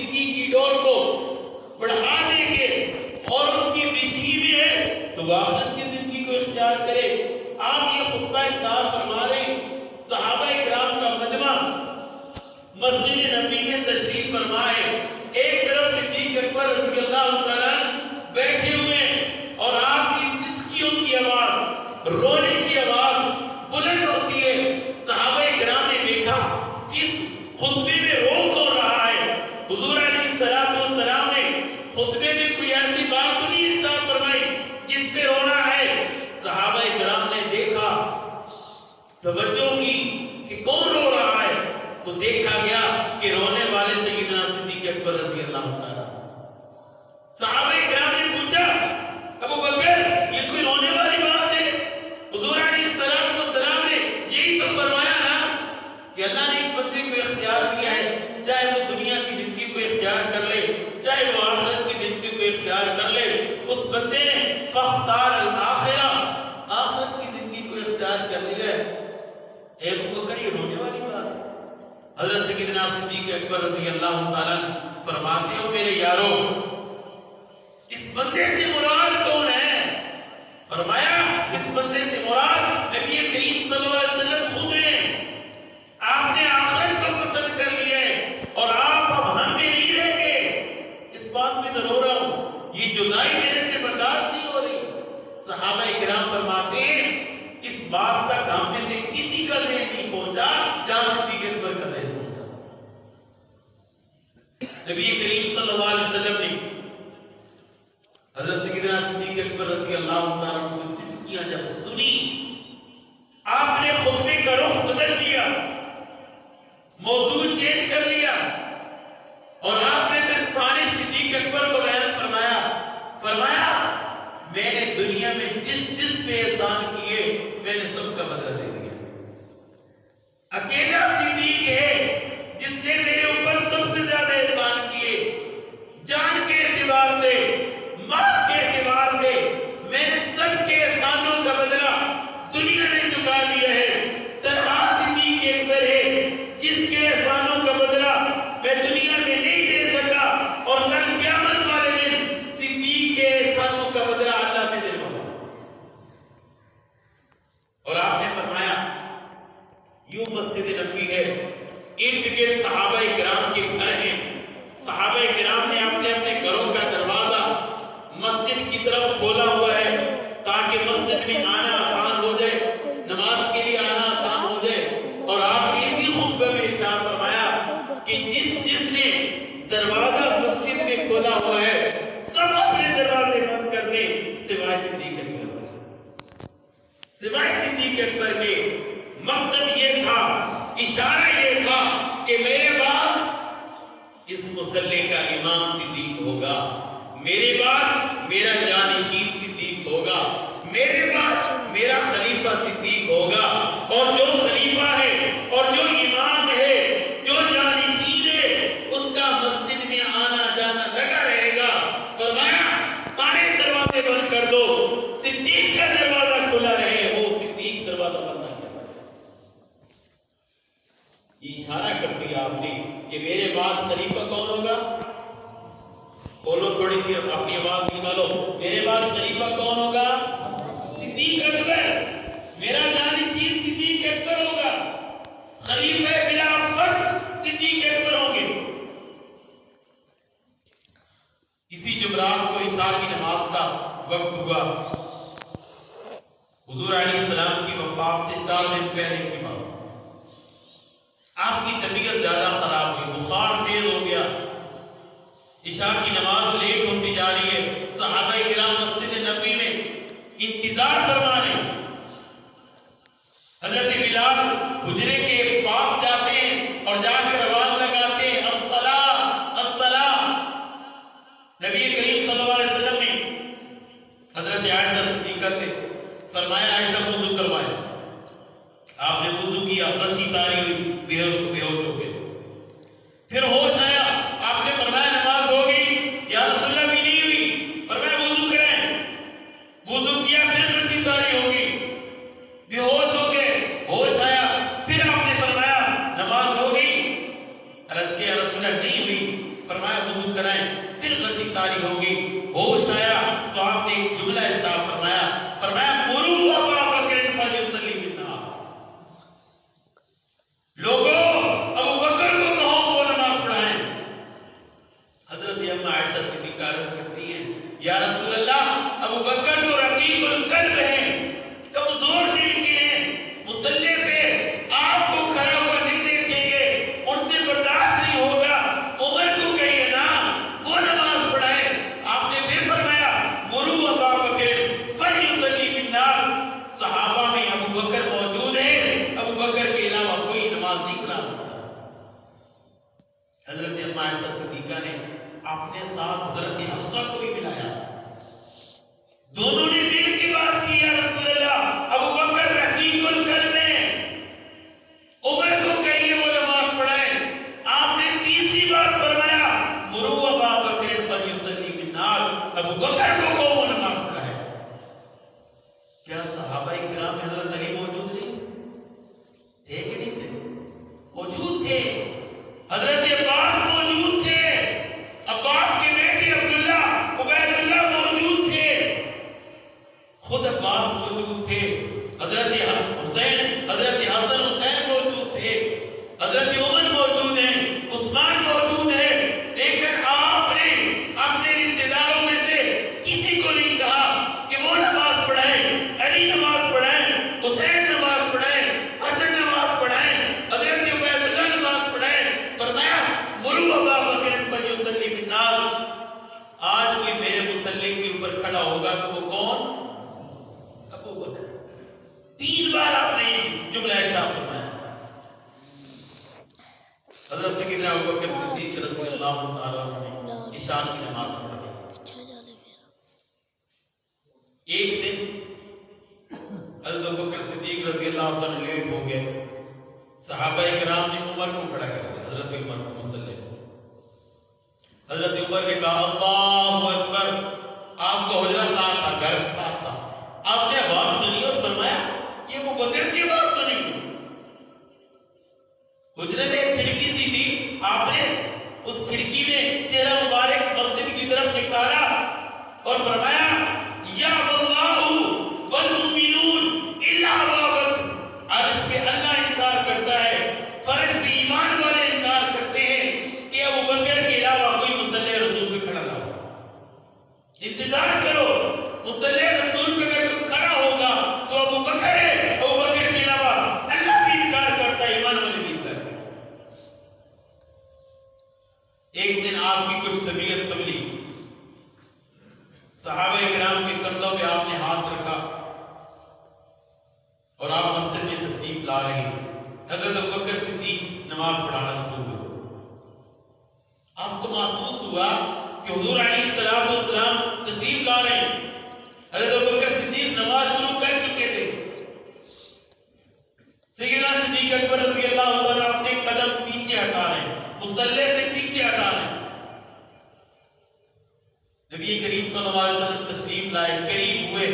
زندگی کی ڈور کو بڑھا دیں گے اور اس کی زندگی میں ہے تو وہ آخرت کی زندگی کو اختیار کرے. آپ یہ خطبہ ارشاد فرما رہے ہیں. صحابہ کرام کا مجمع مسجد نبی میں تشریف فرمائے. ایک طرف صدیق اکبر رضی اللہ تعالیٰ بیٹھے ہوئے ہیں اور آپ کی سسکیوں کی آواز، رونے کی آواز بلند ہوتی ہے. صحابہ کرام نے دیکھا اس خطبے میں رو کون رہا ہے. حضور علیہ السلام نے خطبے میں کوئی ایسی بات تو نہیں ارشاد فرمائی جس پہ رونا ہے. صحابہ کرام نے دیکھا، توجہ کی کہ کون رو رہا ہے تو دیکھا گیا کہ رونے والے سیدنا صدیق اکبر رضی اللہ تعالیٰ. صحابہ کرام نے پوچھا ابو بکر یہ کوئی رونے والی بات ہے؟ حضور علیہ السلام نے یہی تو فرمایا نا کہ اللہ نے ایک بندے کو اختیار دیا ہے، چاہے وہ دنیا کی زندگی کو اختیار کر لے چاہے وہ آخرت کی زندگی کو اختیار کر لے. اس بندے نے فاختار الآخرہ، آخرت کی زندگی کو اختیار کر لیا ہے. اے ابو بکر یہ رونے والی بات ہے؟ حضرت سیدنا صدیق اکبر رضی اللہ تعالیٰ فرماتے ہو میرے یارو اس بندے سے مراد کون ہے؟ فرمایا اس بندے سے مراد نبی کریم صلی اللہ علیہ وسلم خود ہیں. آپ نے آخرت کو پسند کر لیا ہے اور آپ اب ہم میں نہیں رہیں گے. اس بات میں تو رو رہا ہوں، یہ جدائی میرے سے برداشت نہیں ہو رہی. صحابہ کرام فرماتے ہیں اس بات تک ہم میں سے کسی کا ذہن نہیں پہنچا جہاں صدیق اکبر کا ذہن پہنچا. نبی کریم صلی اللہ علیہ وسلم نے حضرت سیدنا صدیق اکبر رضی اللہ تعالیٰ عنہ کی سسکیاں جب سنی، آپ نے خطبے کا رخ بدل دیا، موضوع چینج کر لیا اور آپ نے پھر سارے صدیق اکبر کو بیان فرمایا میں نے دنیا میں جس پہ احسان کیے میں نے سب کا بدلہ دے دیا. اکیلا صدیق ہے جس نے میرے اوپر سب سے زیادہ احسان کیے. جان کے اعتبار سے، مال کے اعتبار سے میں نے سب کے احسانوں کا بدلہ دنیا میں چکا دیا ہے. تنہا صدیق اکبر ہے جس کے احسانوں کا بدلہ میں دنیا میں نہیں دے سکا اور کل قیامت والے دن صدیق کے احسانوں کا بدلہ اللہ سے دے ہوگا. اور آپ نے فرمایا یوں مسجد نبوی ہے، ارد گرد صحابہ کرام کے گھر ہیں. صحابہ کرام نے اپنے اپنے گھروں کا دروازہ مسجد کی طرف کھولا ہوا ہے تاکہ مسجد میں آنا آسان ہو جائے، نماز کے لیے آنا آسان ہو جائے. اور آپ نے اسی خطبے میں ارشاد فرمایا کہ جس نے دروازہ مسجد میں کھولا ہوا ہے سب اپنے دروازے بند کر دیں سوائے صدیق اکبر. سوائے صدیق اکبر کے مقصد یہ تھا، اشارہ یہ تھا کہ میرے بعد اس مصلی کا امام صدیق ہوگا، میرے بعد میرا جانشین صدیق ہوگا، میرے بعد میرا خلیفہ صدیق ہوگا. اور جو خلیفہ ہے اور جو امام ہے، جو جانشین ہے، اس کا مسجد میں آنا جانا لگا رہے گا. فرمایا سارے دروازے بند کر دو، صدیق کا دروازہ کھلا رہے. وہ صدیق دروازہ بند نہ کرے. یہ اشارہ کر دیا آپ نے کہ میرے بعد خلیفہ کون ہوگا. بولو تھوڑی سی اپنی آواز نکالو، میرے بعد خلیفہ کون ہوگا؟ صدیق اکبر. میرا جانشین صدیق اکبر ہوگا، خلیفہ بلا فخر صدیق اکبر ہوں گے. اسی جمعرات کو عشاء کی نماز کا وقت ہوا. حضور علیہ السلام کی وفات سے 4 دن پہلے کی بات. آپ کی طبیعت زیادہ خراب ہوئی، بخار تیز ہو گیا، عشاء کی نماز لیٹ ہوتی جا رہی ہے. صحابہ کرام مسجد نبوی میں انتظار فرما رہے ہیں. حضرت بلال حجرے کے پاس جاتے ہیں اور جا کر آواز لگاتے ہیں الصلاۃ الصلاۃ. نبی کریم صلی اللہ علیہ وسلم نے حضرت عائشہ صدیقہ سے فرمایا عائشہ وضو کروائیں. آپ نے وضو کیا، غشی طاری ہوئی، بے ہوش ہو گئے. پھر ہوش آیا، آپ نے فرمایا نماز ہو گئی. یا رسول اللہ بھی نہیں ہوئی. فرمایا وضو کریں. وضو کیا، پھر غشی طاری ہو گئی، بے ہوش ہو گئے. ہوش آیا، پھر آپ نے فرمایا نماز ہو گئی. عرض کیا رسول اللہ نہیں ہوئی. فرمایا وضو کرائیں، پھر غسل طاری ہوگی. ہوش آیا تو آپ نے ایک جملہ ارشاد فرمایا، فرمایا مروا ابا بکر فلیصلی بالناس. لوگوں ابو بکر کو کہو وہ نماز پڑھائیں. حضرت اما عائشہ صدیقہ عرض کرتی ہیں یا رسول اللہ ابو بکر تو رقیق القلب ہیں، کمزور دل کے ہیں، مصلی پہ آپ کو کھڑا ہوا نہیں دیکھیں گے، ان سے برداشت نہیں ہوگا. عمر کو کہیے نا وہ نماز پڑھائے. آپ نے پھر فرمایا مروا ابا بکر فلیصلی بالناس. صحابہ میں ابو بکر موجود ہیں، ابو بکر کے علاوہ کوئی نماز نہیں پڑھا سکتا. حضرت اما عائشہ صدیقہ نے اپنے ساتھ حضرت حفصہ کو بھی ملایا. دونوں نے مل کے بات کی یا رسول اللہ ابو بکر رقیق القلب ہیں، عمر کو کہیے وہ نماز پڑھائیں. آپ نے تیسری بات فرمایا مروا ابا بکر فلیصلی بالناس. ابو بکر کو وہ نماز پڑھائے. کیا صحابہ کرام میں حضرت علی موجود تھے کہ نہیں تھے؟ موجود تھے. حضرت عباس موجود تھے، عباس کے بیٹے عبداللہ عبید اللہ موجود تھے، خود عباس موجود تھے، حضرت حسین حضرت حسن حسین موجود تھے، حضرت عمر موجود ہیں، عثمان موجود ہے. لیکن آپ نے اپنے رشتہ داروں میں سے کسی کو نہیں کہا کہ وہ نماز پڑھائیں، علی نماز پڑھائیں، حسین نماز پڑھائیں، حسن نماز پڑھائیں، حضرت عبید اللہ نماز پڑھائیں. فرمایا مروا ابا بکر فلیصلی بالناس. آج کوئی میرے مصلی کے اوپر کھڑا ہوگا تو وہ کون؟ ابو بکر. 3 بار آپ نے جملہ ارشاد فرمایا. حضرت سیدنا ابو بکر صدیق رضی اللہ تعالیٰ عنہ نے عشاء کی نماز پڑھی. ایک دن حضرت ابو بکر صدیق رضی اللہ تعالیٰ لیٹ ہو گئے. صحابہ کرام نے عمر کو کھڑا کر دیا، حضرت عمر کو مصلی کو. حضرت عمر نے کہا اللہ اکبر. آپ کو حجرہ ساتھ تھا، گھر ساتھ تھا. آپ نے آواز سنی اور فرمایا یہ ابو بکر کی آواز تو نہیں. حجرے میں ایک کھڑکی سی تھی، آپ نے اس کھڑکی میں چہرہ مبارک مسجد کی طرف نکالا اور فرمایا یا اللہ والمؤمنون الا ابا بکر. عرش پہ اللہ انکار کرتا ہے، فرش پہ ایمان والے انکار کرتے ہیں کہ ابو بکر کے علاوہ کوئی مصلی رسول پہ کھڑا نہ ہو. انتظار کرو، مصلی رسول پہ اگر کوئی کھڑا ہوگا تو ابو بکر ہے. ابو بکر کے علاوہ اللہ بھی انکار کرتا ہے، ایمان والے بھی انکار کرتے. ایک دن آپ کی کچھ طبیعت سنبھلی، صحابہ کرام کے کندھوں پہ آپ نے ہاتھ رکھا اور آپ مسجد میں تشریف لا رہے ہیں. حضرت ابوبکر صدیق نماز پڑھانا شروع ہوئے. آپ کو محسوس ہوا کہ حضور علیہ السلام تشریف لا رہے ہیں. حضرت ابوبکر صدیق نماز شروع کر چکے تھے. سیدنا صدیق اکبر رضی اللہ تعالیٰ اپنے قدم پیچھے ہٹا رہے ہیں، مصلی سے پیچھے ہٹا رہے ہیں. نبی کریم صلی اللہ علیہ وسلم تشریف لائے، قریب ہوئے.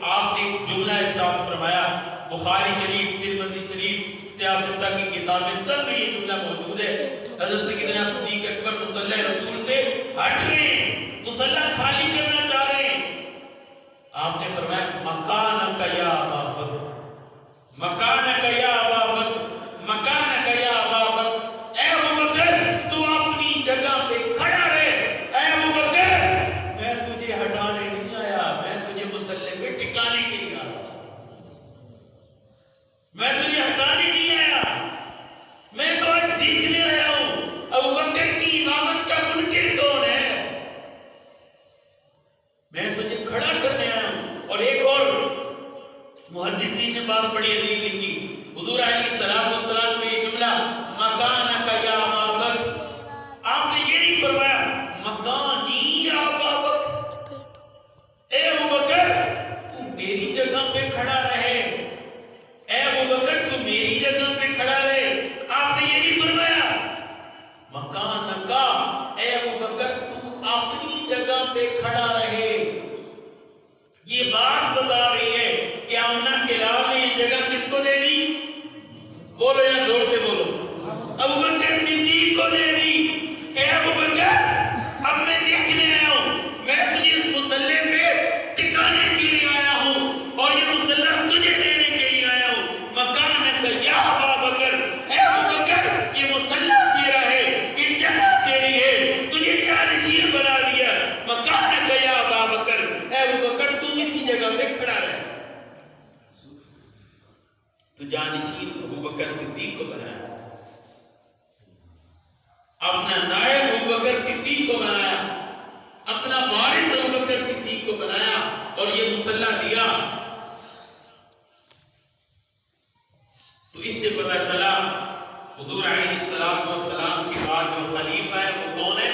آپ نے ایک جملہ ارشاد فرمایا. بخاری شریف، ترمذی شریف، سیاستہ کی کتابیں سب میں یہ جملہ موجود ہے. حضرت سیدنا صدیق اکبر مصلی رسول سے ہٹ رہے ہیں، مصلی خالی کرنا چاہ رہے ہیں. آپ نے فرمایا مکانک یا ابا بکر، مکانک یا ابا بکر، مکانک یا ابا بکر. اے ابو بکر تو اپنی جگہ پہ کھڑا رہے. اے ابو بکر میں تجھے ہٹانے نہیں آیا، میں تجھے مصلی پہ ٹکانے کے لیے آیا. میں تجھے ہٹانے نہیں آیا، میں تو آج دیکھنے آیا ہوں ابو بکر کی امامت کا منکر کون ہے. میں تجھے کھڑا کرنے آیا ہوں. اور ایک اور محدثین نے بات بڑی عجیب لکھی. حضور علیہ السلام کو یہ جملہ مکانک یا ابا بکر، آپ نے یہ نہیں فرمایا مکانی یا ابا بکر. اے ابو بکر تو میری جگہ پہ کھڑا رہے، اے ابو بکر تو میری جگہ پہ کھڑا رہے. آپ نے یہ نہیں فرمایا مکانک، اے ابو بکر تو اپنی جگہ پہ کھڑا رہے. یہ بات بتا رہی ہے کہ آمنہ کے لال نے یہ جگہ کس کو دے دی؟ بولو یا زور سے بولو. ابو بکر صدیق کو دے دی کہ ابو بکر تو جانشین ابو بکر صدیق کو بنایا، اپنا نائب ابو بکر صدیق کو بنایا، اپنا وارث ابو بکر صدیق کو بنایا اور یہ مصلح دیا۔ تو اس سے پتہ چلا حضور علیہ السلام کے بعد جو خلیفہ ہے وہ کون ہے؟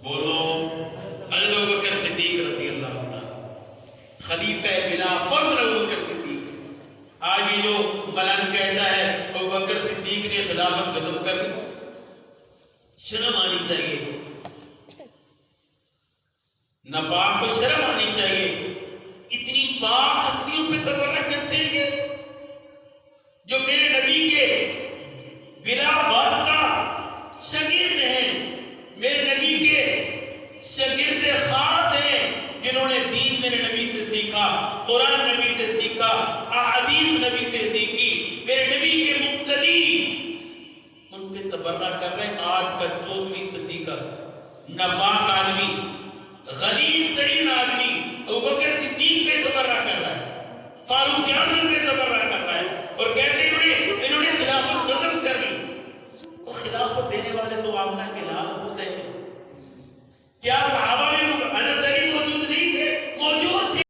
بولو، حضرت ابو بکر صدیق رضی اللہ عنہ، خلیفہ بلا فضل ابو بکر صدیق۔ آج یہ جو ملنگ کہتا ہے ابو بکر صدیق نے خلافت غصب کر دی، شرم آنی چاہیے، ناپاک کو شرم آنی چاہیے۔ اتنی پاک ہستیوں پہ تبرہ کرتے ہیں یہ، جو میرے نبی کے بلا واسطہ شاگرد ہیں، میرے نبی کے شاگرد خاص ہیں، جنہوں نے دین میرے نبی سے سیکھا، قرآن نبی سے سیکھا، احادیث نبی سے سیکھی، میرے نبی کے مقتدی، ان پہ تبرہ کر رہے ہیں۔ آج کا 14ویں صدی کا ناپاک آدمی، غلیظ ترین آدمی ابو بکر صدیق پہ تبرہ کر رہا ہے، فاروق اعظم پہ تبرہ کر رہا ہے، اور کہتے ہیں انہوں نے خلافت غصب کر لی۔ اور خلافت دینے والے تو آپ کا خلاف ہوتے ہیں،